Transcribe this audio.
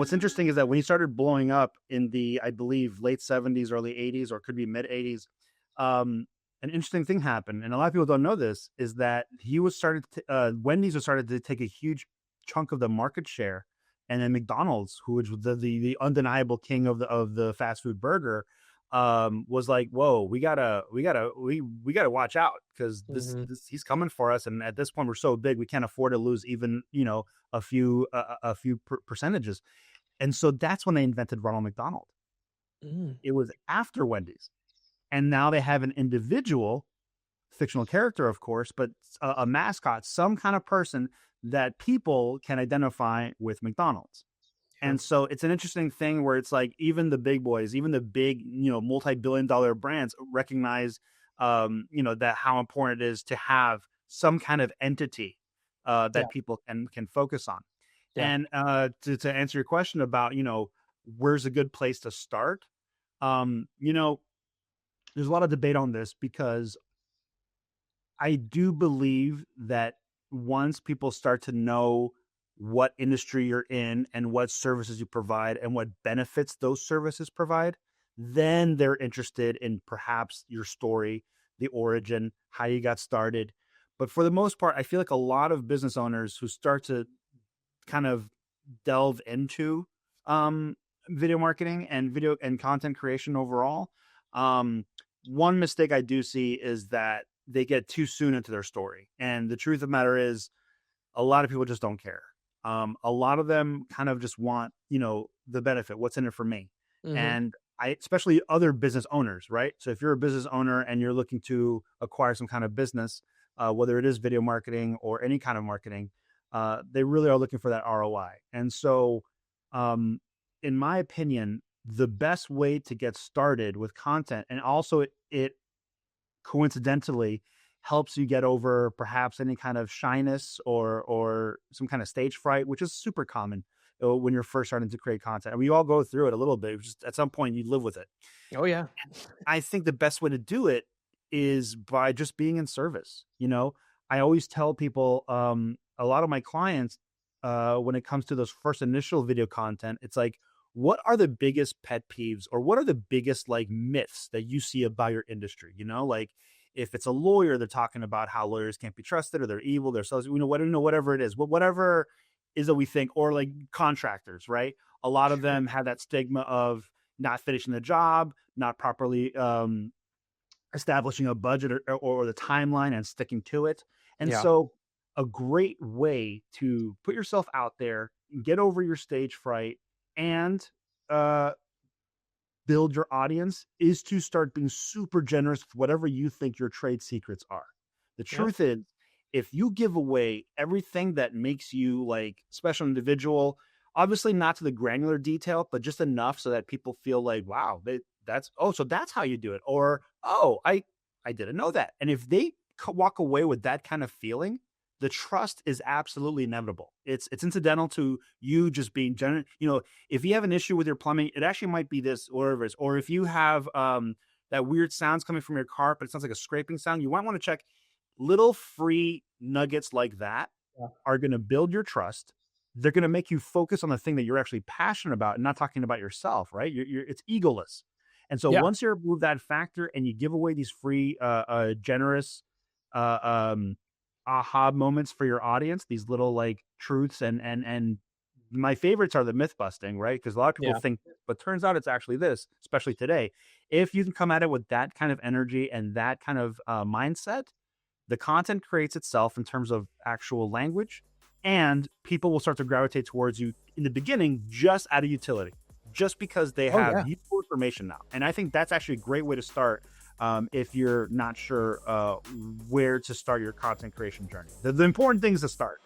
what's interesting is that when he started blowing up in the, I believe, late 70s, early 80s, or could be mid 80s, an interesting thing happened. And a lot of people don't know this, is that Wendy's was started to take a huge chunk of the market share. And then McDonald's, who was the undeniable king of the fast food burger, was like, whoa, we gotta watch out, because this he's coming for us. And at this point, we're so big, we can't afford to lose even, a few percentages. And so that's when they invented Ronald McDonald. It was after Wendy's. And now they have an individual, fictional character, of course, but a mascot, some kind of person that people can identify with McDonald's. Sure. And so it's an interesting thing where it's like, even the big boys, even the big, multi-billion-dollar brands recognize, that how important it is to have some kind of entity that people can focus on. Yeah. And to answer your question about, where's a good place to start? There's a lot of debate on this, because I do believe that once people start to know what industry you're in and what services you provide and what benefits those services provide, then they're interested in perhaps your story, the origin, how you got started. But for the most part, I feel like a lot of business owners who start to kind of delve into video marketing and video and content creation overall, one mistake I do see is that they get too soon into their story. And the truth of the matter is, a lot of people just don't care. A lot of them kind of just want, the benefit, what's in it for me. And especially other business owners, right? So if you're a business owner and you're looking to acquire some kind of business, whether it is video marketing or any kind of marketing, they really are looking for that ROI. And so, in my opinion, the best way to get started with content, and also it coincidentally helps you get over perhaps any kind of shyness or some kind of stage fright, which is super common when you're first starting to create content. And we all go through it a little bit. Just at some point you live with it. Oh yeah. I think the best way to do it is by just being in service. I always tell people, a lot of my clients, when it comes to those first initial video content, it's like, what are the biggest pet peeves, or what are the biggest myths that you see about your industry? Like if it's a lawyer, they're talking about how lawyers can't be trusted, or they're evil, they're so, whatever it is, whatever is that we think, or like contractors, right? A lot of them have that stigma of not finishing the job, not properly establishing a budget or the timeline and sticking to it. And so a great way to put yourself out there, get over your stage fright, and build your audience is to start being super generous with whatever you think your trade secrets are. The truth is, if you give away everything that makes you like special individual, obviously not to the granular detail, but just enough so that people feel like, wow, so that's how you do it. Or, oh, I didn't know that. And if they walk away with that kind of feeling, the trust is absolutely inevitable. It's incidental to you just being genuine. If you have an issue with your plumbing, it actually might be this, or whatever it is. Or if you have that weird sounds coming from your car, but it sounds like a scraping sound, you might want to check. Little free nuggets like that are going to build your trust. They're going to make you focus on the thing that you're actually passionate about, and not talking about yourself, right? It's egoless. And so once you remove that factor and you give away these free, generous, aha moments for your audience, these little like truths, and my favorites are the myth busting, right? Because a lot of people think, but turns out it's actually this, especially today. If you can come at it with that kind of energy and that kind of mindset, the content creates itself in terms of actual language, and people will start to gravitate towards you in the beginning just out of utility, just because they have useful information now. And I think that's actually a great way to start. If you're not sure where to start your content creation journey. The important thing is to start.